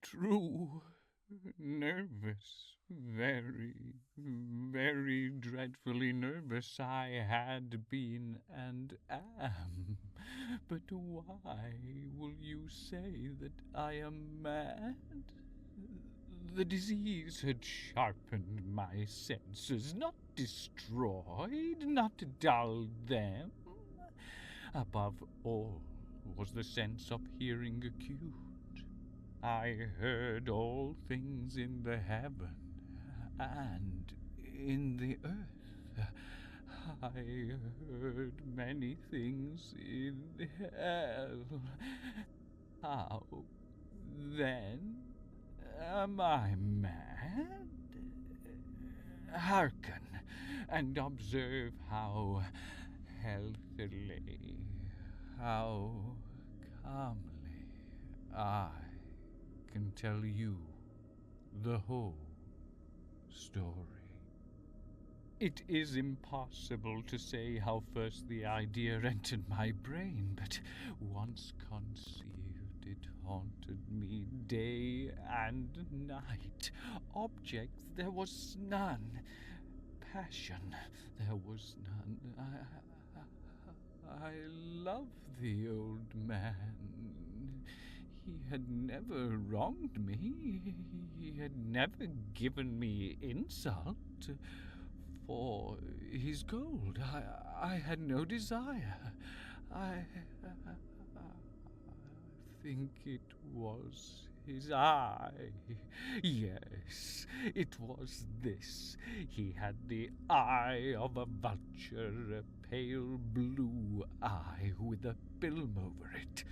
true. Nervous, very, very dreadfully nervous I had been and am. But why will you say that I am mad? The disease had sharpened my senses, not destroyed, not dulled them. Above all was the sense of hearing acute. I heard all things in the heaven and in the earth. I heard many things in hell. How, then, am I mad? Hearken, and observe how healthily, how calmly I can tell you the whole story. It is impossible to say how first the idea entered my brain, but once conceived, it haunted me day and night. Objects, there was none. Passion, there was none. I love the old man. He had never wronged me. He had never given me insult. For his gold, I had no desire. I think it was his eye. Yes, it was this. He had the eye of a vulture, a pale blue eye with a film over it.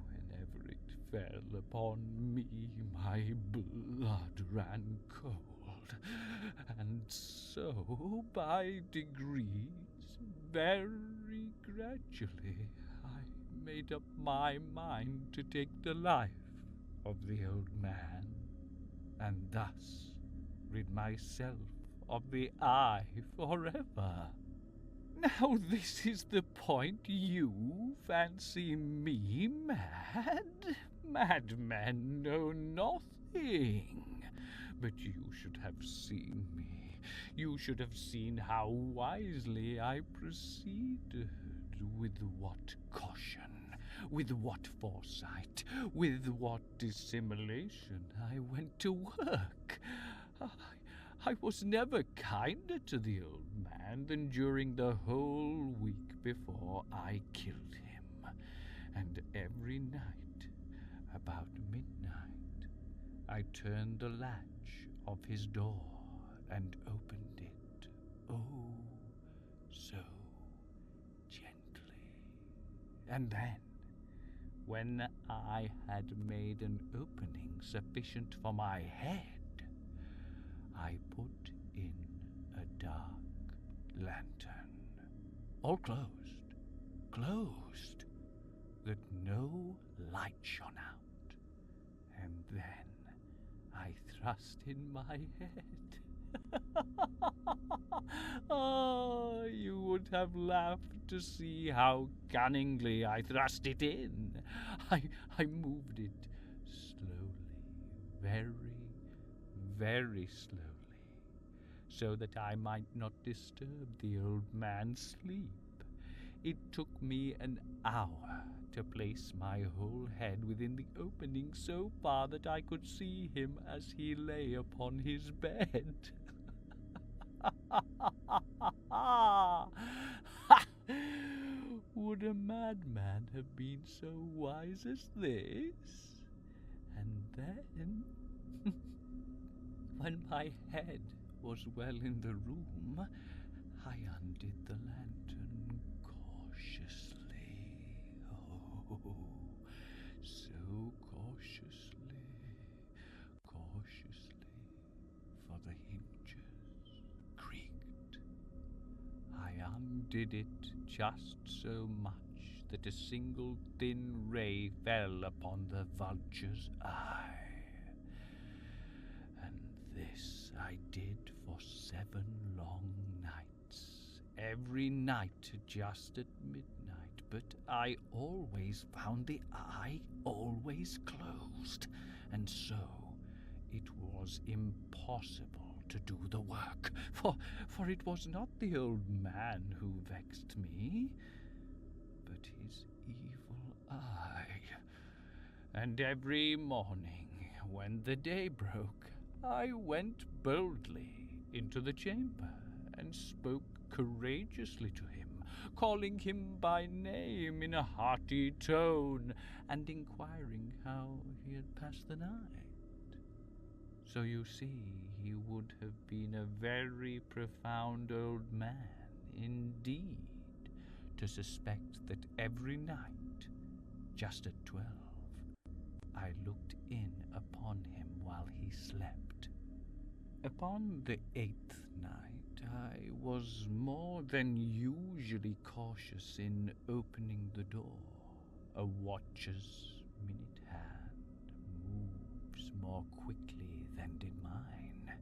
Whenever it fell upon me, my blood ran cold. And so, by degrees, very gradually, I made up my mind to take the life of the old man, and thus rid myself of the eye forever. Now this is the point. You fancy me mad? Madmen know nothing. But you should have seen me. You should have seen how wisely I proceeded, with what caution, with what foresight, with what dissimulation I went to work. I was never kinder to the old man than during the whole week before I killed him. And every night, about midnight, I turned the latch of his door and opened it, oh, so gently. And then, when I had made an opening sufficient for my head, I put in a dark lantern, all closed, that no light shone out, and then I thrust in my head. Oh, you would have laughed to see how cunningly I thrust it in. I moved it slowly, very, very slowly, so that I might not disturb the old man's sleep. It took me an hour to place my whole head within the opening so far that I could see him as he lay upon his bed. Would a madman have been so wise as this? And then, when my head was well in the room, I undid the lantern cautiously. Oh, so cautiously, for the hinges creaked. I undid it just so much that a single thin ray fell upon the vulture's eye. And this I did for 7 long nights. Every night, just at midnight, but I always found the eye always closed, and so it was impossible to do the work, for it was not the old man who vexed me, but his evil eye. And every morning, when the day broke, I went boldly into the chamber and spoke courageously to him, calling him by name in a hearty tone, and inquiring how he had passed the night. So you see, he would have been a very profound old man indeed to suspect that every night, just at 12, I looked in upon him while he slept. Upon the 8th night, I was more than usually cautious in opening the door. A watcher's minute hand moves more quickly than did mine.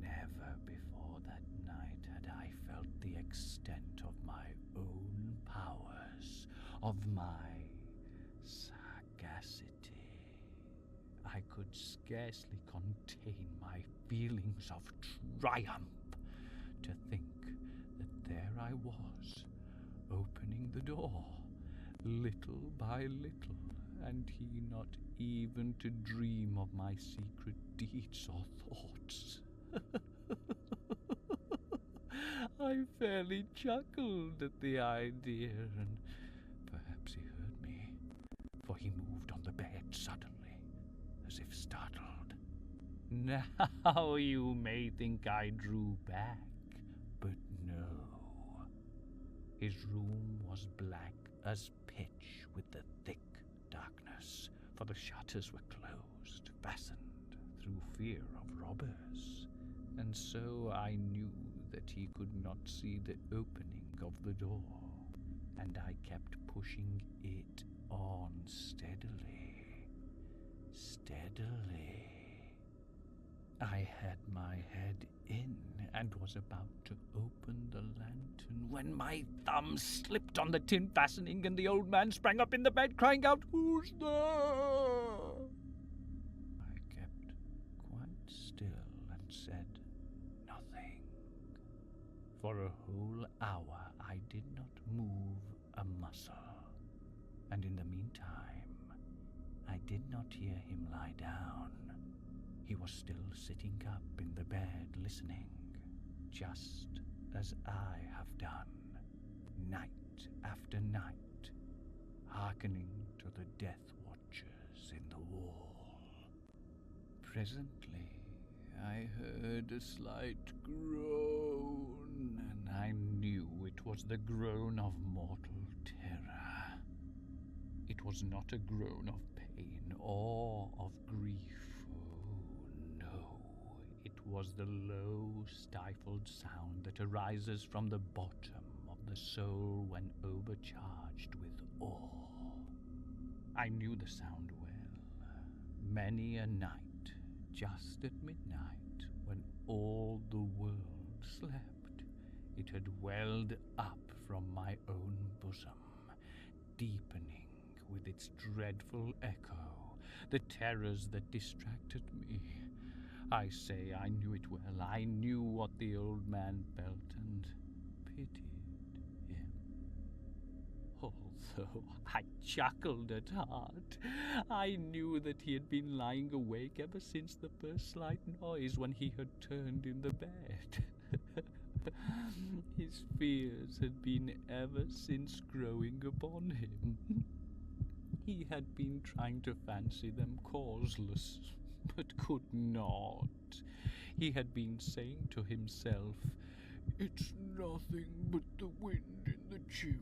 Never before that night had I felt the extent of my own powers, of my sagacity. I could scarcely contain my feelings of triumph to think that there I was, opening the door, little by little, and he not even to dream of my secret deeds or thoughts. I fairly chuckled at the idea, and perhaps he heard me, for he moved on the bed suddenly, as if startled. Now you may think I drew back, but no. His room was black as pitch with the thick darkness, for the shutters were closed, fastened through fear of robbers, and so I knew that he could not see the opening of the door, and I kept pushing it on steadily. I had my head in and was about to open the lantern when my thumb slipped on the tin fastening, and the old man sprang up in the bed, crying out, "Who's there?" I kept quite still and said nothing. For a whole hour I did not move a muscle, and in the meantime I did not hear him lie down. He was still sitting up in the bed listening, just as I have done, night after night, hearkening to the death watchers in the wall. Presently I heard a slight groan, and I knew it was the groan of mortal terror. It was not a groan of pain or of grief. It was the low, stifled sound that arises from the bottom of the soul when overcharged with awe. I knew the sound well. Many a night, just at midnight, when all the world slept, it had welled up from my own bosom, deepening with its dreadful echo the terrors that distracted me. I say I knew it well. I knew what the old man felt and pitied him. Although I chuckled at heart, I knew that he had been lying awake ever since the first slight noise when he had turned in the bed. His fears had been ever since growing upon him. He had been trying to fancy them causeless, but could not. He had been saying to himself, "It's nothing but the wind in the chimney.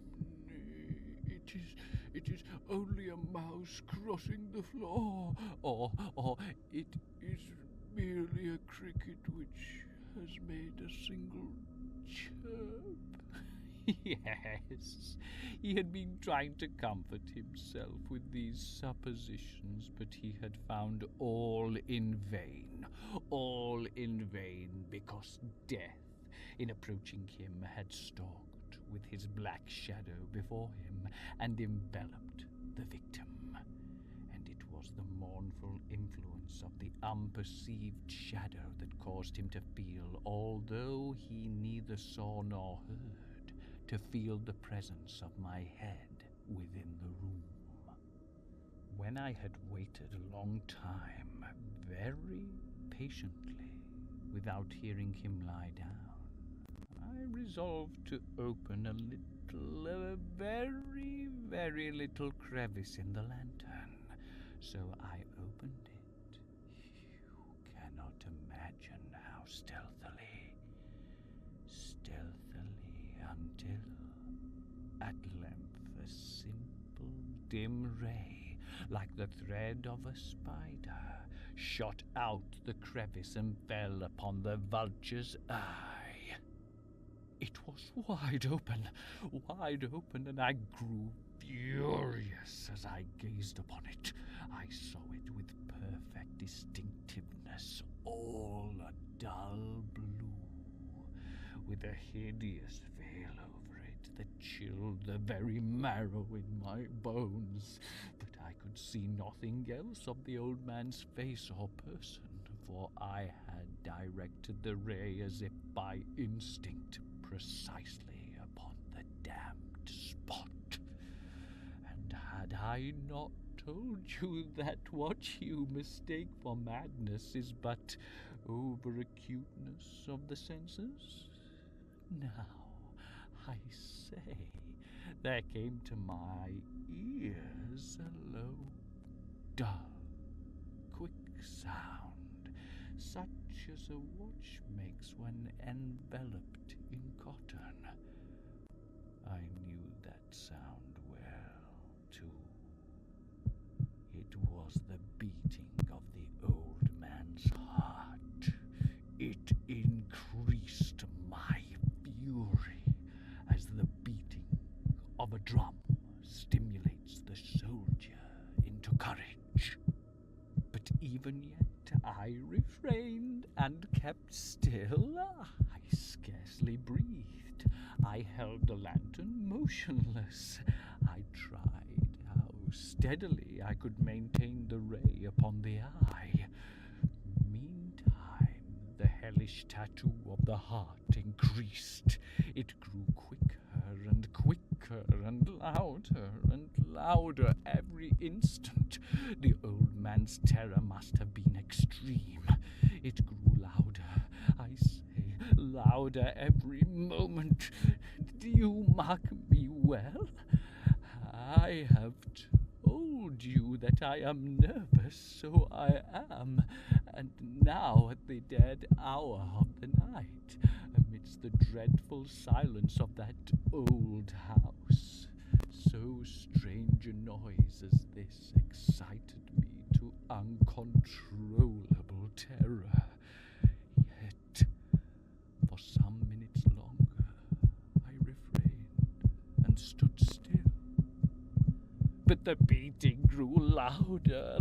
It is only a mouse crossing the floor, or it is merely a cricket which has made a single chirp." Yes, he had been trying to comfort himself with these suppositions, but he had found all in vain, because death, in approaching him, had stalked with his black shadow before him and enveloped the victim. And it was the mournful influence of the unperceived shadow that caused him to feel, although he neither saw nor heard, to feel the presence of my head within the room. When I had waited a long time, very patiently, without hearing him lie down, I resolved to open a very, very little crevice in the lantern. So I opened it. You cannot imagine how stealthily, until, at length, a simple, dim ray, like the thread of a spider, shot out the crevice and fell upon the vulture's eye. It was wide open, and I grew furious as I gazed upon it. I saw it with perfect distinctiveness, all a dull blue, with a hideous veil over it that chilled the very marrow in my bones. But I could see nothing else of the old man's face or person, for I had directed the ray as if by instinct precisely upon the damned spot. And had I not told you that what you mistake for madness is but over-acuteness of the senses? Now, I say, there came to my ears a low, dull, quick sound, such as a watch makes when enveloped in cotton. I knew that sound well, too. It was the beating of the old man's heart. It increased my fury as the beating of a drum stimulates the soldier into courage. But even yet I refrained and kept still. I scarcely breathed. I held the lantern motionless. I tried how steadily I could maintain the ray upon the eye. Meantime, the hellish tattoo of the heart increased. It grew quicker and louder every instant. The old man's terror must have been extreme. It grew louder, I say, louder every moment. Do you mark me well? I have told you that I am nervous, so I am. And now at the dead hour of the night, amidst the dreadful silence of that old house, so strange a noise as this excited me to uncontrollable terror. Yet, for some minutes longer, I refrained and stood still. But the beating grew louder.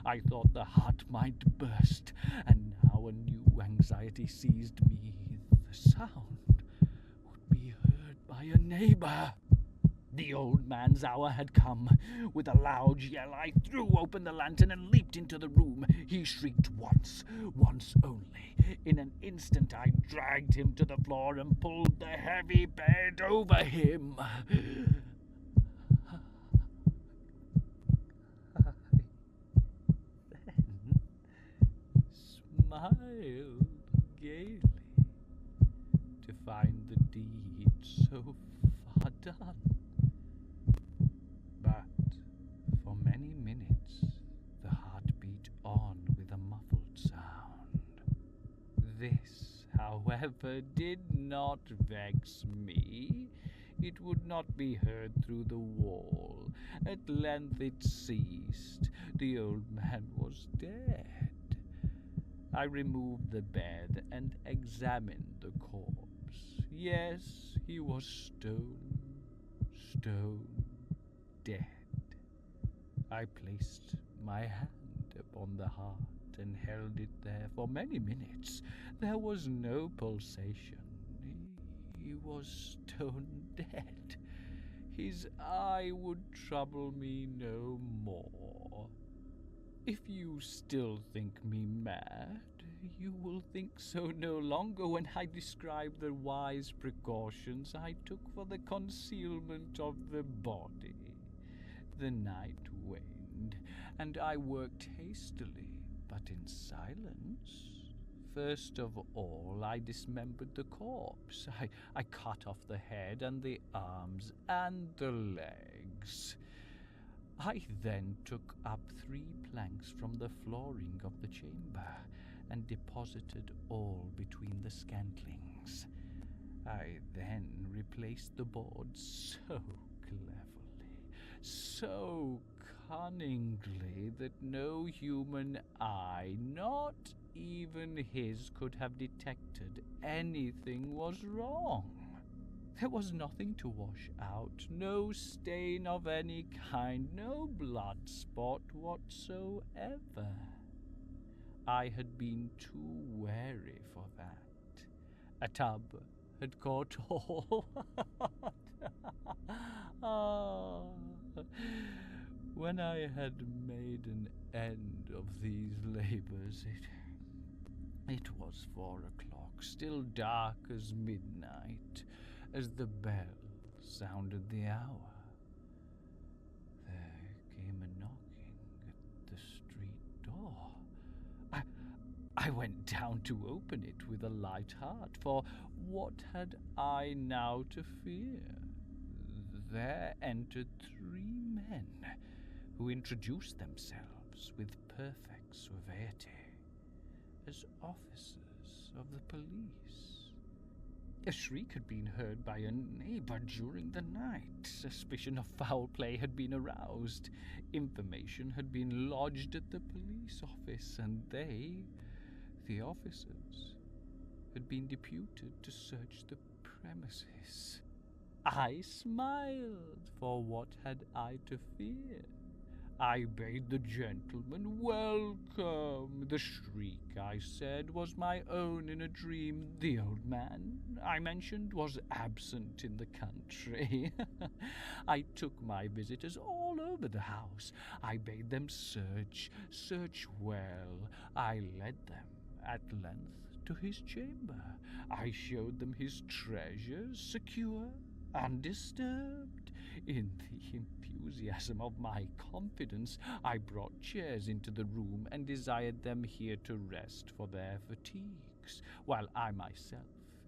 I thought the heart might burst, and now a new anxiety seized me. The sound would be heard by a neighbor. The old man's hour had come. With a loud yell, I threw open the lantern and leaped into the room. He shrieked once only. In an instant, I dragged him to the floor and pulled the heavy bed over him. Smiled gaily to find the deed so far done. But for many minutes the heart beat on with a muffled sound. This, however, did not vex me. It would not be heard through the wall. At length it ceased. The old man was dead. I removed the bed and examined the corpse. Yes, he was stone dead. I placed my hand upon the heart and held it there for many minutes. There was no pulsation, he was stone dead. His eye would trouble me no more. If you still think me mad, you will think so no longer when I describe the wise precautions I took for the concealment of the body. The night waned, and I worked hastily, but in silence. First of all, I dismembered the corpse. I cut off the head and the arms and the legs. I then took up 3 planks from the flooring of the chamber and deposited all between the scantlings. I then replaced the boards so cleverly, so cunningly, that no human eye, not even his, could have detected anything was wrong. There was nothing to wash out, no stain of any kind, no blood spot whatsoever. I had been too wary for that. A tub had caught all. Ah, when I had made an end of these labors, it was 4 o'clock, still dark as midnight, as the bell sounded the hour. There came a knocking at the street door. I went down to open it with a light heart, for what had I now to fear? There entered 3 men, who introduced themselves with perfect suavity as officers of the police. A shriek had been heard by a neighbor during the night. Suspicion of foul play had been aroused. Information had been lodged at the police office, and they, the officers, had been deputed to search the premises. I smiled, for what had I to fear? I bade the gentleman welcome. The shriek, I said, was my own in a dream. The old man, I mentioned, was absent in the country. I took my visitors all over the house. I bade them search well. I led them at length to his chamber. I showed them his treasures, secure, undisturbed. In the enthusiasm of my confidence, I brought chairs into the room and desired them here to rest for their fatigues, while I myself,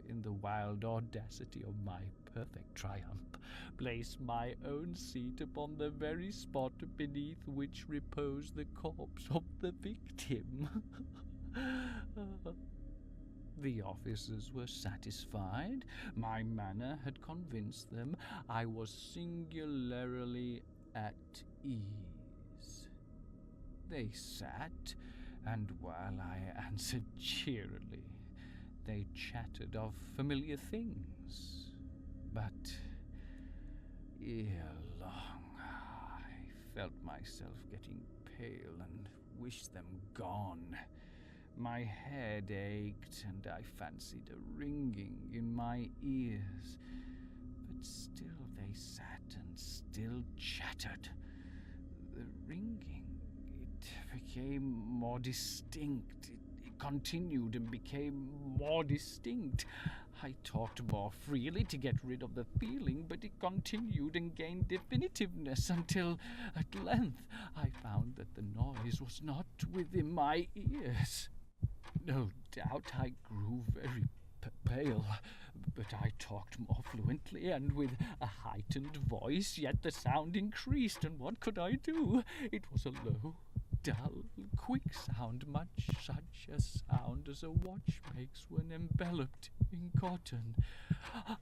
in the wild audacity of my perfect triumph, placed my own seat upon the very spot beneath which reposed the corpse of the victim. The officers were satisfied. My manner had convinced them I was singularly at ease. They sat, and while I answered cheerily, they chattered of familiar things. But ere long, I felt myself getting pale and wished them gone. My head ached, and I fancied a ringing in my ears. But still they sat and still chattered. The ringing, it became more distinct. It continued and became more distinct. I talked more freely to get rid of the feeling, but it continued and gained definitiveness until, at length, I found that the noise was not within my ears. No doubt I grew very pale, but I talked more fluently and with a heightened voice, yet the sound increased, and what could I do? It was a low, dull, quick sound, much such a sound as a watch makes when enveloped in cotton.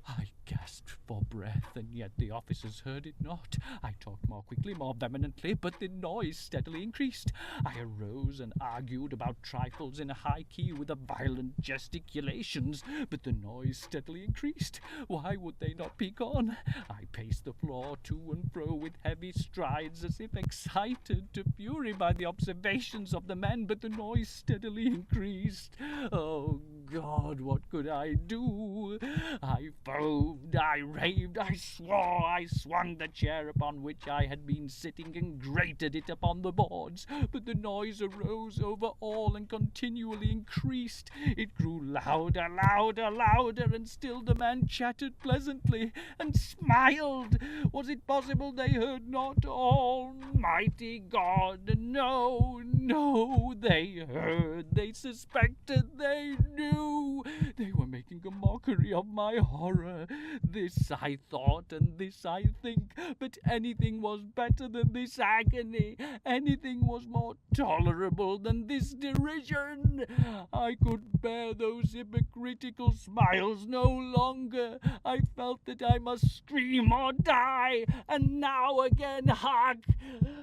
I gasped for breath, and yet the officers heard it not. I talked more quickly, more vehemently, but the noise steadily increased. I arose and argued about trifles in a high key with violent gesticulations, but the noise steadily increased. Why would they not be gone? I paced the floor to and fro with heavy strides, as if excited to fury by the observations of the men, but the noise steadily increased. Oh, God, what could I do? I foamed, I raved, I swore, I swung the chair upon which I had been sitting and grated it upon the boards, but the noise arose over all and continually increased. It grew louder, louder, louder, and still the man chattered pleasantly and smiled. Was it possible they heard not? Almighty God, no, no, they heard, they suspected, they knew. They were making a mockery of my horror. This I thought, and this I think, but anything was better than this agony. Anything was more tolerable than this derision. I could bear those hypocritical smiles no longer. I felt that I must scream or die. And now again, hark,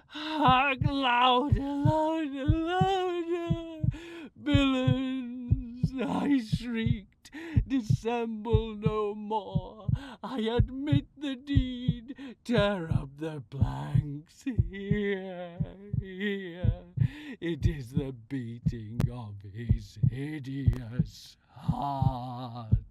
hark, louder, louder, louder. Villains, I shrieked, dissemble no more. I admit the deed. Tear up the planks. Here, here. It is the beating of his hideous heart.